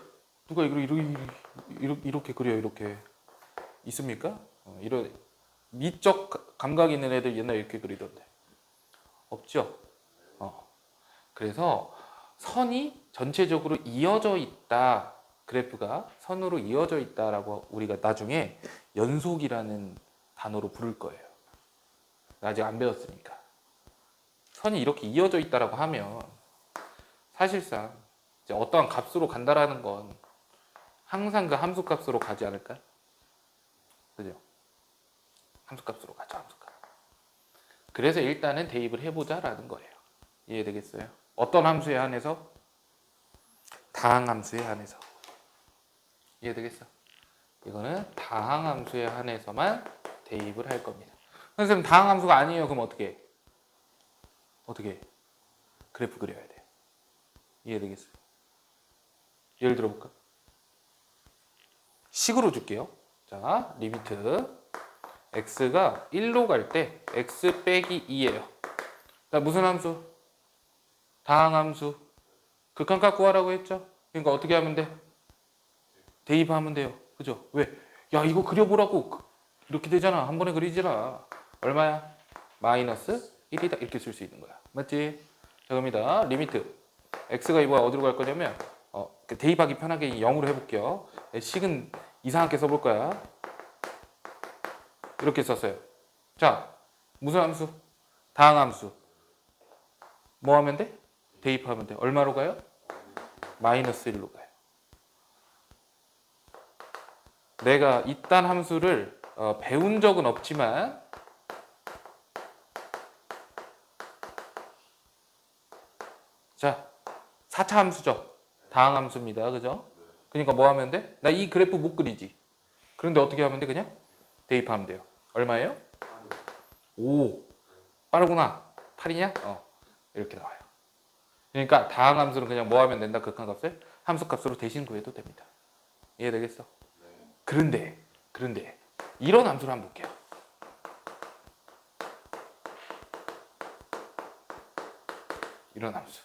S1: 이렇게 그려 이렇게 있습니까? 이런 미적 감각 있는 애들 옛날에 이렇게 그리던데 없죠? 그래서 선이 전체적으로 이어져 있다. 그래프가 선으로 이어져 있다라고 우리가 나중에 연속이라는 단어로 부를 거예요. 아직 안 배웠으니까. 선이 이렇게 이어져 있다라고 하면 사실상 이제 어떠한 값으로 간다라는 건 항상 그 함수 값으로 가지 않을까? 그죠? 함수 값으로 가죠, 함수 값. 그래서 일단은 대입을 해보자라는 거예요. 이해되겠어요? 어떤 함수에 한해서? 다항함수에 한해서. 이해되겠어? 이거는 다항함수에 한해서만 대입을 할 겁니다. 선생님 다항함수가 아니에요. 그럼 어떻게 해? 어떻게 해? 그래프 그려야 돼. 이해되겠어요? 예를 들어볼까? 식으로 줄게요. 자, 리미트 x가 1로 갈 때 x 빼기 2예요. 자, 무슨 함수? 다항함수. 극한값 구하라고 했죠? 그러니까 어떻게 하면 돼? 대입하면 돼요. 그죠? 왜? 야, 이거 그려보라고. 이렇게 되잖아. 한 번에 그리지라. 얼마야? 마이너스 1이다. 이렇게 쓸 수 있는 거야. 맞지? 자, 그럽니다. 리미트. x가 이거 어디로 갈 거냐면, 대입하기 편하게 0으로 해볼게요. 식은 이상하게 써볼 거야. 이렇게 썼어요. 자, 무슨 함수? 다항함수. 뭐 하면 돼? 대입하면 돼. 얼마로 가요? 마이너스 1로 가요. 내가 이딴 함수를 배운 적은 없지만 자, 4차 함수죠. 다항함수입니다. 그죠? 그러니까 뭐 하면 돼? 나 이 그래프 못 그리지. 그런데 어떻게 하면 돼? 그냥 대입하면 돼요. 얼마예요? 5. 빠르구나. 8이냐? 이렇게 나와요. 그러니까 다항함수는 그냥 뭐 하면 된다? 극한값을 함수값으로 대신 구해도 됩니다. 이해되겠어? 그런데 이런 함수를 한번 볼게요. 이런 함수.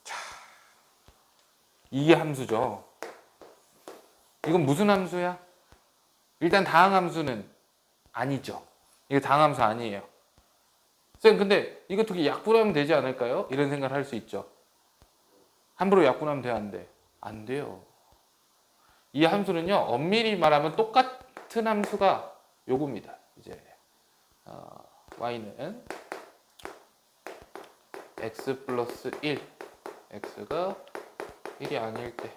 S1: 자, 이게 함수죠. 이건 무슨 함수야? 일단 다항함수는 아니죠. 이거 다항함수 아니에요. 쌤, 근데 이거 어떻게 약분하면 되지 않을까요? 이런 생각을 할 수 있죠. 함부로 약분하면 돼, 안 돼? 안 돼요. 이 함수는요, 엄밀히 말하면 똑같은 함수가 요겁니다. 이제 y는 x 플러스 1, x가 1이 아닐 때,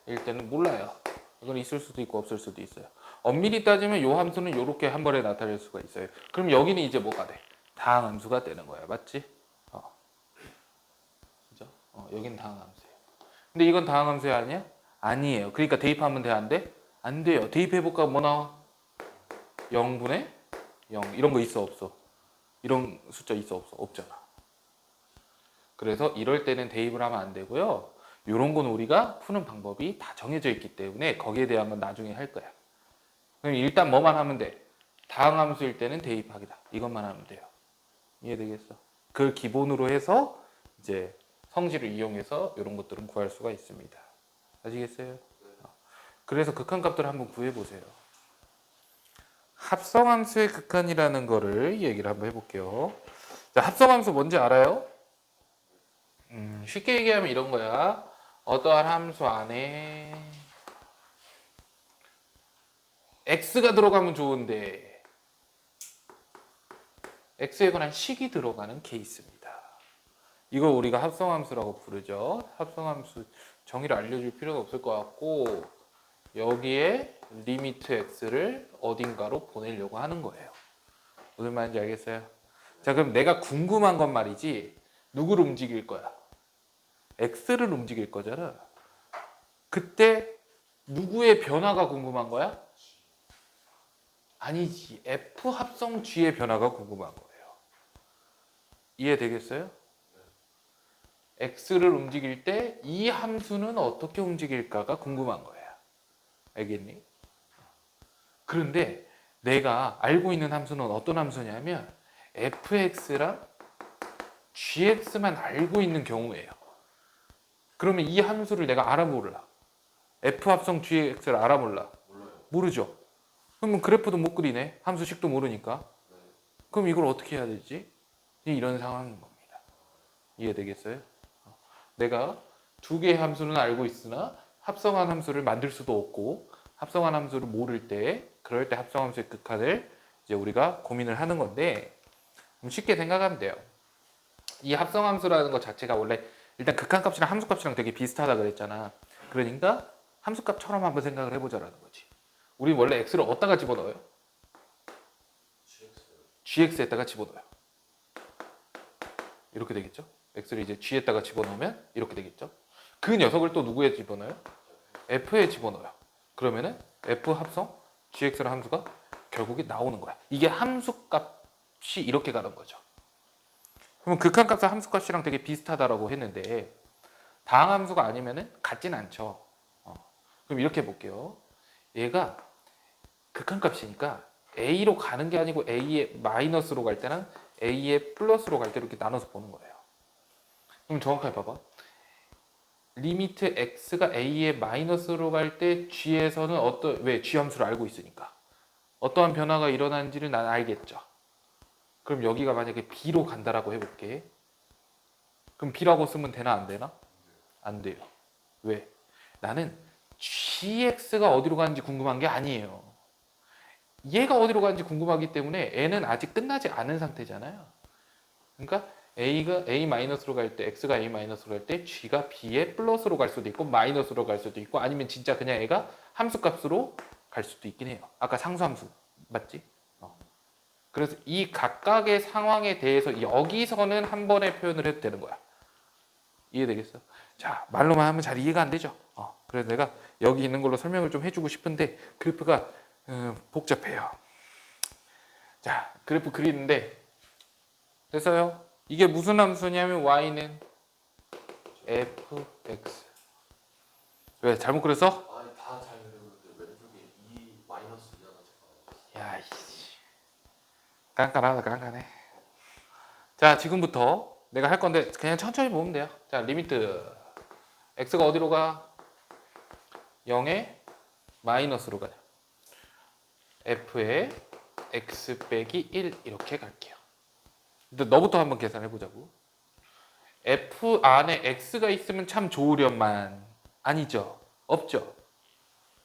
S1: 일 때는 몰라요. 이건 있을 수도 있고 없을 수도 있어요. 엄밀히 따지면 이 함수는 이렇게 한 번에 나타낼 수가 있어요. 그럼 여기는 이제 뭐가 돼? 다항함수가 되는 거야. 맞지? 그죠? 여기는 다항함수예요. 근데 이건 다항함수 아니야? 아니에요. 그러니까 대입하면 돼? 안 돼? 안 돼요. 대입해볼까? 뭐 나와? 0분의 0. 이런 거 있어? 없어? 이런 숫자 있어? 없어? 없잖아. 그래서 이럴 때는 대입을 하면 안 되고요. 이런 건 우리가 푸는 방법이 다 정해져 있기 때문에 거기에 대한 건 나중에 할 거야. 그럼 일단 뭐만 하면 돼? 다항함수일 때는 대입하기다. 이것만 하면 돼요. 이해되겠어? 그걸 기본으로 해서 이제 성질을 이용해서 이런 것들은 구할 수가 있습니다. 아시겠어요? 그래서 극한값들을 한번 구해보세요. 합성함수의 극한이라는 거를 얘기를 한번 해볼게요. 자, 합성함수 뭔지 알아요? 쉽게 얘기하면 이런 거야. 어떠한 함수 안에 x가 들어가면 좋은데 x에 관한 식이 들어가는 케이스입니다. 이걸 우리가 합성함수라고 부르죠. 합성함수 정의를 알려줄 필요는 없을 것 같고 여기에 리미트 x를 어딘가로 보내려고 하는 거예요. 무슨 말인지 알겠어요? 자, 그럼 내가 궁금한 건 말이지 누구를 움직일 거야? x를 움직일 거잖아. 그때 누구의 변화가 궁금한 거야? 아니지. F 합성 G의 변화가 궁금한 거예요. 이해되겠어요? X를 움직일 때 이 함수는 어떻게 움직일까가 궁금한 거야. 알겠니? 그런데 내가 알고 있는 함수는 어떤 함수냐면 fx랑 gx만 알고 있는 경우예요. 그러면 이 함수를 내가 알아몰라. f 합성 gx를 알아몰라. 모르죠. 그러면 그래프도 못 그리네. 함수식도 모르니까. 그럼 이걸 어떻게 해야 되지? 이런 상황인 겁니다. 이해되겠어요? 내가 두 개의 함수는 알고 있으나 합성한 함수를 만들 수도 없고 합성한 함수를 모를 때 그럴 때 합성함수의 극한을 이제 우리가 고민을 하는 건데 쉽게 생각하면 돼요. 이 합성함수라는 것 자체가 원래 일단 극한값이랑 함수값이랑 되게 비슷하다 그랬잖아. 그러니까 함수값처럼 한번 생각을 해보자라는 거지. 우리 원래 x를 어디다가 집어넣어요? gx에다가 집어넣어요. 이렇게 되겠죠? x를 이제 g에다가 집어넣으면 이렇게 되겠죠? 그 녀석을 또 누구에 집어넣어요? f에 집어넣어요. 그러면은 f 합성 gx라는 함수가 결국에 나오는 거야. 이게 함수값이 이렇게 가는 거죠. 그러면 극한값과 함수값이랑 되게 비슷하다라고 했는데 다항함수가 아니면은 같진 않죠. 그럼 이렇게 볼게요. 얘가 극한값이니까 a로 가는 게 아니고 a의 마이너스로 갈 때랑 a의 플러스로 갈 때 이렇게 나눠서 보는 거예요. 그럼 정확하게 봐봐. 리미트 x가 a의 마이너스로 갈 때 g에서는 왜 g 함수를 알고 있으니까 어떠한 변화가 일어나는지를 난 알겠죠. 그럼 여기가 만약에 b로 간다라고 해볼게. 그럼 b라고 쓰면 되나 안 되나? 안 돼요. 왜? 나는 gx가 어디로 가는지 궁금한 게 아니에요. 얘가 어디로 가는지 궁금하기 때문에 n은 아직 끝나지 않은 상태잖아요. 그러니까 a가 a-로 갈 때, x가 a-로 갈 때 g가 b의 플러스로 갈 수도 있고 마이너스로 갈 수도 있고 아니면 진짜 그냥 얘가 함수값으로 갈 수도 있긴 해요. 아까 상수함수 맞지? 그래서 이 각각의 상황에 대해서 여기서는 한 번에 표현을 해도 되는 거야. 이해되겠어? 자, 말로만 하면 잘 이해가 안 되죠? 그래서 내가 여기 있는 걸로 설명을 좀 해주고 싶은데 그래프가 복잡해요. 자, 그래프 그리는데 됐어요? 이게 무슨 함수냐면 y는 fx. 왜 잘못 그랬어?
S2: 아니 다 잘 그리는데 왼쪽에 2 마이너스 2가
S1: 야, 이씨. 깐깐하다, 깐깐해. 자, 지금부터 내가 할 건데 그냥 천천히 보면 돼요. 자, 리미트 x가 어디로 가? 0에 마이너스로 가요. f에 x 빼기 1 이렇게 갈게요. 근데 너부터 한번 계산해 보자고. f 안에 x가 있으면 참 좋으련만 아니죠. 없죠.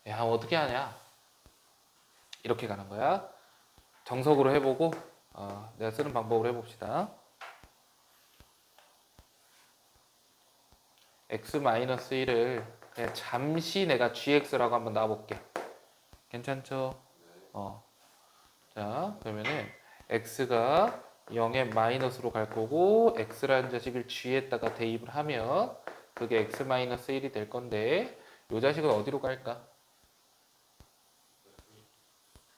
S1: 야, 어떻게 하냐? 이렇게 가는 거야. 정석으로 해보고 내가 쓰는 방법으로 해봅시다. x-1을 그냥 잠시 내가 gx라고 한번 놔볼게. 괜찮죠? 자, 그러면은 x가 0에 마이너스로 갈 거고 x라는 자식을 g에다가 대입을 하면 그게 x-1이 될 건데 이 자식은 어디로 갈까?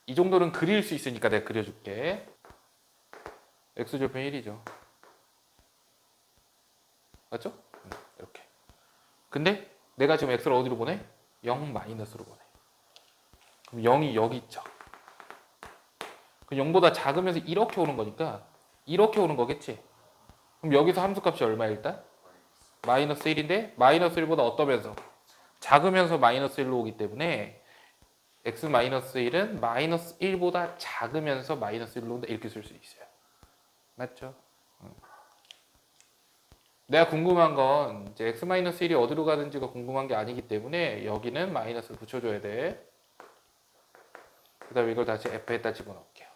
S1: 이 정도는 그릴 수 있으니까 내가 그려줄게. x좌표 1이죠. 맞죠? 이렇게. 근데 내가 지금 x를 어디로 보내? 0 마이너스로 보내. 그럼 0이 여기 있죠. 그럼 0보다 작으면서 이렇게 오는 거니까 이렇게 오는 거겠지. 그럼 여기서 함수값이 얼마야 일단? 마이너스 1인데 마이너스 1보다 어떠면서? 작으면서 마이너스 1로 오기 때문에 x-1은 마이너스 1보다 작으면서 마이너스 1로 온다 이렇게 쓸 수 있어요. 맞죠? 내가 궁금한 건 이제 x-1이 어디로 가는지가 궁금한 게 아니기 때문에 여기는 마이너스를 붙여줘야 돼. 그 다음에 이걸 다시 f에다 집어넣을게요.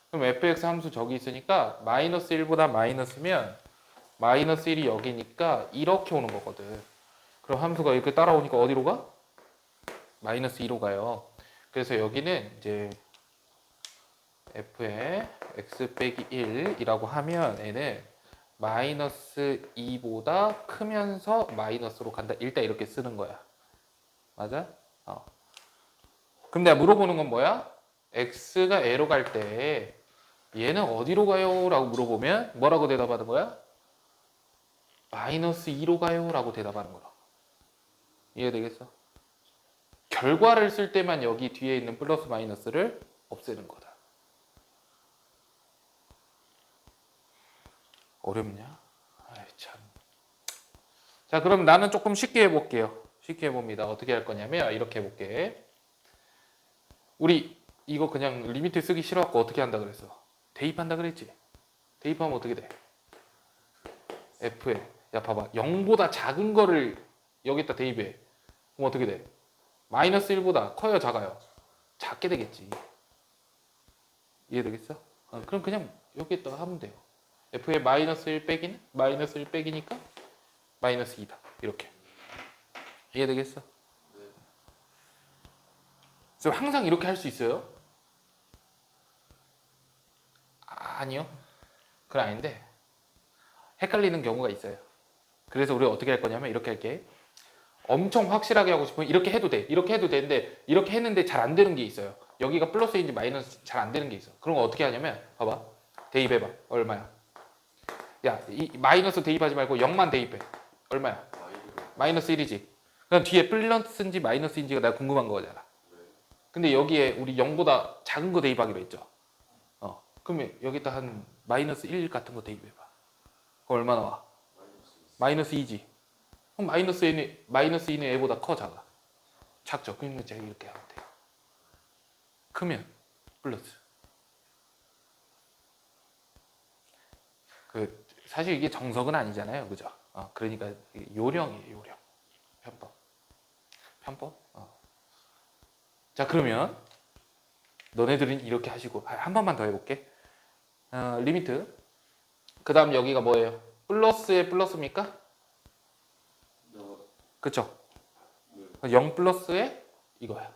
S1: 그럼 fx 함수 저기 있으니까 마이너스 1보다 마이너스면 마이너스 1이 여기니까 이렇게 오는 거거든. 그럼 함수가 이렇게 따라오니까 어디로 가? 마이너스 2로 가요. 그래서 여기는 이제 f에 x 빼기 1이라고 하면 얘는 마이너스 2보다 크면서 마이너스로 간다. 일단 이렇게 쓰는 거야. 맞아? 그럼 내가 물어보는 건 뭐야? x가 a로 갈 때 얘는 어디로 가요? 라고 물어보면 뭐라고 대답하는 거야? 마이너스 2로 가요? 라고 대답하는 거라고. 이해되겠어? 결과를 쓸 때만 여기 뒤에 있는 플러스 마이너스를 없애는 거다. 어렵냐? 아이 참. 자, 그럼 나는 조금 쉽게 해볼게요. 쉽게 해봅니다. 어떻게 할 거냐면 이렇게 해볼게. 우리 이거 그냥 리미트 쓰기 싫어갖고 어떻게 한다 그랬어? 대입한다 그랬지? 대입하면 어떻게 돼? f에 야 봐봐 0보다 작은 거를 여기다 대입해. 그럼 어떻게 돼? 마이너스 1보다 커요 작아요? 작게 되겠지. 이해되겠어? 그럼 그냥 여기에다 하면 돼요. f의 마이너스 1 빼기는 마이너스 1 빼기니까 마이너스 2다. 이렇게. 이해되겠어? 그래서 항상 이렇게 할 수 있어요? 아니요. 그건 아닌데 헷갈리는 경우가 있어요. 그래서 우리가 어떻게 할 거냐면 이렇게 할게. 엄청 확실하게 하고 싶으면 이렇게 해도 돼. 이렇게 해도 되는데 이렇게 했는데 잘 안 되는 게 있어요. 여기가 플러스인지 마이너스 잘 안 되는 게 있어. 그런 거 어떻게 하냐면 봐봐. 대입해봐. 얼마야? 야, 이 마이너스 대입하지 말고 0만 대입해. 얼마야? 마이너스 1이지. 그럼 뒤에 플러스인지 마이너스인지가 내가 궁금한 거잖아. 근데 여기에 우리 0보다 작은 거 대입하기로 했죠. 그러면 여기다 한 마이너스 1 같은 거 대입해봐. 그럼 얼마 나와? 마이너스 2지. 그럼 마이너스 2는 얘보다 커 작아? 작죠. 그러면 제가 이렇게 하면 돼요. 크면 플러스. 사실 이게 정석은 아니잖아요. 그죠? 그러니까 요령이에요. 요령. 편법. 자, 그러면 너네들은 이렇게 하시고 한 번만 더 해볼게. 리미트. 그 다음 여기가 뭐예요? 플러스의 플러스입니까? 그쵸? 0 플러스에 이거야.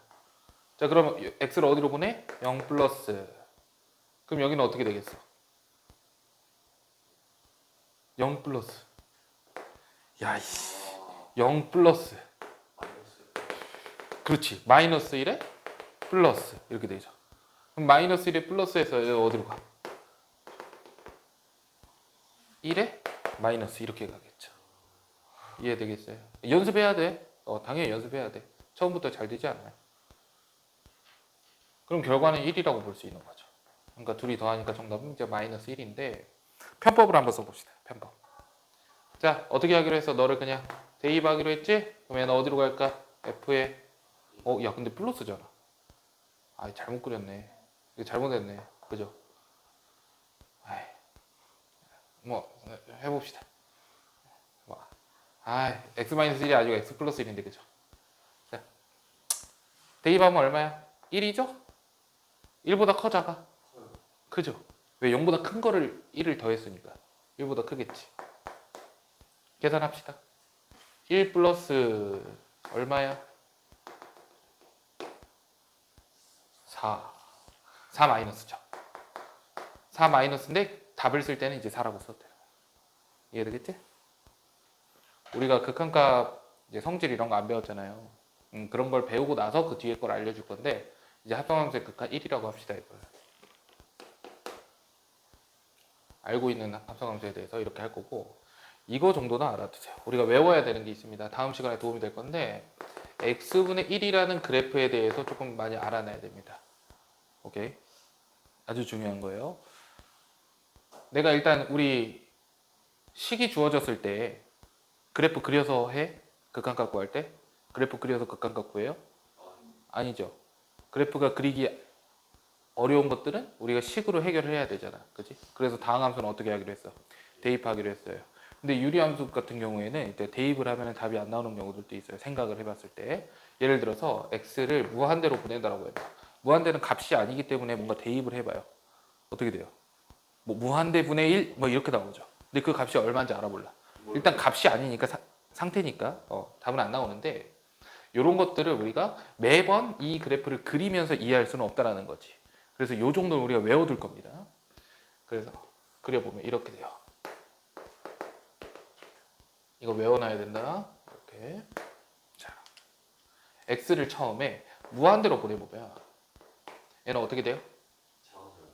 S1: 자, 그러면 x를 어디로 보내? 0 플러스. 그럼 여기는 어떻게 되겠어? 0 플러스. 야, 이씨. 0 플러스. 그렇지. 마이너스 1에 플러스. 이렇게 되죠. 그럼 마이너스 1에 플러스에서 어디로 가? 1에 마이너스 이렇게 가겠죠. 이해되겠어요? 연습해야 돼. 당연히 연습해야 돼. 처음부터 잘 되지 않아요. 그럼 결과는 1이라고 볼 수 있는 거죠. 그러니까 둘이 더하니까 정답은 이제 마이너스 1인데 편법을 한번 써봅시다. 편법. 자, 어떻게 하기로 했어? 너를 그냥 대입하기로 했지? 그럼 얘는 어디로 갈까? F에 야 근데 플러스잖아. 잘못 그렸네. 이거 잘못했네. 그죠? 뭐 해봅시다. x-1이 아니고 x 플러스 1인데 그죠? 자, 대입하면 얼마야? 1이죠? 1보다 커 작아? 크죠? 왜 0보다 큰 거를 1을 더했으니까 1보다 크겠지. 계산합시다. 1 플러스 얼마야? 4 마이너스죠. 4 마이너스인데 답을 쓸 때는 이제 4라고 써도 돼요. 이해되겠지? 우리가 극한값 이제 성질 이런 거 안 배웠잖아요. 그런 걸 배우고 나서 그 뒤에 걸 알려줄 건데 이제 합성함수의 극한 1이라고 합시다. 이걸 알고 있는 합성함수에 대해서 이렇게 할 거고 이거 정도는 알아두세요. 우리가 외워야 되는 게 있습니다. 다음 시간에 도움이 될 건데 x분의 1이라는 그래프에 대해서 조금 많이 알아놔야 됩니다. 오케이? 아주 중요한 거예요. 내가 일단 우리 식이 주어졌을 때 그래프 그려서 해? 극한값 구할 때? 그래프 그려서 극한값 구해요? 아니죠. 그래프가 그리기 어려운 것들은 우리가 식으로 해결을 해야 되잖아. 그치? 그래서 다항함수는 어떻게 하기로 했어? 대입하기로 했어요. 근데 유리함수 같은 경우에는 이제 대입을 하면 답이 안 나오는 경우들도 있어요. 생각을 해봤을 때. 예를 들어서 x를 무한대로 보낸다라고 해요. 무한대는 값이 아니기 때문에 뭔가 대입을 해봐요. 어떻게 돼요? 뭐 무한대 분의 1? 뭐 이렇게 나오죠. 근데 그 값이 얼마인지 알아볼라. 일단 값이 아니니까 상태니까 답은 안 나오는데 이런 것들을 우리가 매번 이 그래프를 그리면서 이해할 수는 없다라는 거지. 그래서 이 정도는 우리가 외워둘 겁니다. 그래서 그려보면 이렇게 돼요. 이거 외워놔야 된다. 이렇게. 자, x를 처음에 무한대로 보내보면 얘는 어떻게 돼요?
S2: 작아져요.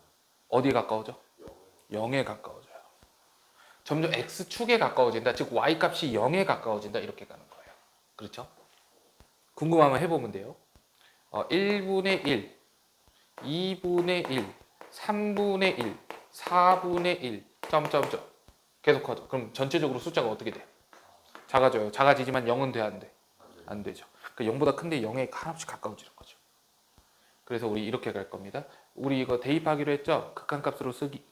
S1: 어디에 가까워져? 0에 가까워져요. 점점 x축에 가까워진다. 즉 y값이 0에 가까워진다. 이렇게 가는 거예요. 그렇죠? 궁금하면 해보면 돼요. 1분의 1, 2분의 1, 3분의 1, 4분의 1, 점점점 계속 커져. 그럼 전체적으로 숫자가 어떻게 돼? 작아져요. 작아지지만 0은 돼, 안 돼? 안 되죠. 그 0보다 큰데 0에 하나씩 가까워지는 거죠. 그래서 우리 이렇게 갈 겁니다. 우리 이거 대입하기로 했죠? 극한값으로 쓰기.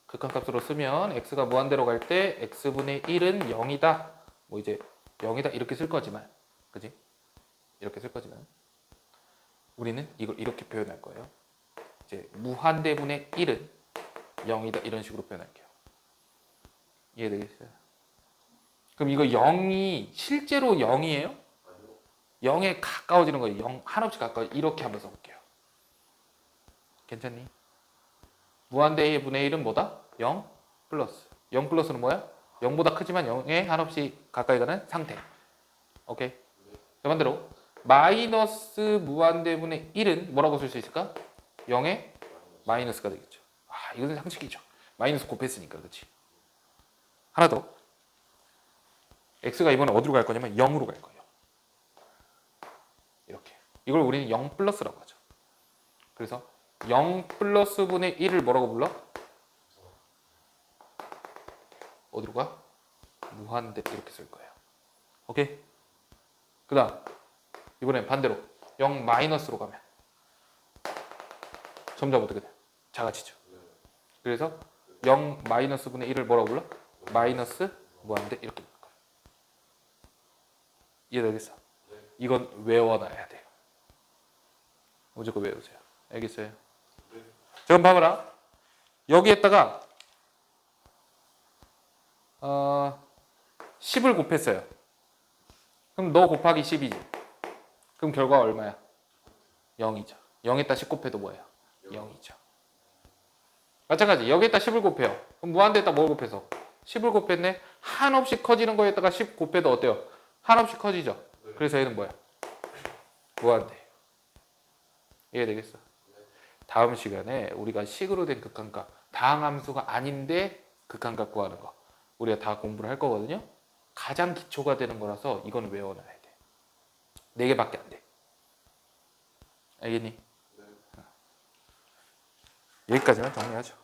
S1: 극한값으로 쓰면 x가 무한대로 갈 때 x분의 1은 0이다. 뭐 이제 0이다 이렇게 쓸 거지만, 그지? 이렇게 쓸 거지만 우리는 이걸 이렇게 표현할 거예요. 이제 무한대분의 1은 0이다 이런 식으로 표현할게요. 이해되겠어요? 그럼 이거 0이 실제로 0이에요?
S2: 아니요.
S1: 0에 가까워지는 거예요. 0 한없이 가까워. 이렇게 한번 써볼게요. 괜찮니? 무한대의 분의 1은 뭐다? 0 플러스. 0 플러스는 뭐야? 0보다 크지만 0에 한없이 가까이 가는 상태. 오케이? 반대로 마이너스 무한대분의 1은 뭐라고 쓸 수 있을까? 0에 마이너스가 되겠죠. 아, 이건 상식이죠. 마이너스 곱했으니까, 그렇지? 하나 더. x가 이번에 어디로 갈 거냐면 0으로 갈 거예요. 이렇게. 이걸 우리는 0 플러스라고 하죠. 그래서 0 플러스 분의 1을 뭐라고 불러? 어디로 가? 무한대 이렇게 쓸 거예요. 오케이? 그 다음 이번엔 반대로 0 마이너스로 가면 점점 어떻게 돼? 작아지죠. 그래서 0 마이너스 분의 1을 뭐라고 불러? 마이너스 무한대 이렇게 불러. 이해되겠어? 이건 외워놔야 돼요. 무조건 외우세요. 알겠어요? 지금 봐봐라. 여기에다가 10을 곱했어요. 그럼 너 곱하기 10이지. 그럼 결과가 얼마야? 0이죠. 0에다 10 곱해도 뭐예요? 0이죠. 마찬가지. 여기에다 10을 곱해요. 그럼 무한대에다 뭘 곱해서? 10을 곱했네. 한없이 커지는 거에다가 10 곱해도 어때요? 한없이 커지죠. 그래서 얘는 뭐야? 무한대. 이해되겠어? 다음 시간에 우리가 식으로 된 극한값, 다항함수가 아닌데 극한값 구하는 거 우리가 다 공부를 할 거거든요. 가장 기초가 되는 거라서 이건 외워놔야 돼. 4개밖에 안 돼. 알겠니? 여기까지만 정리하죠.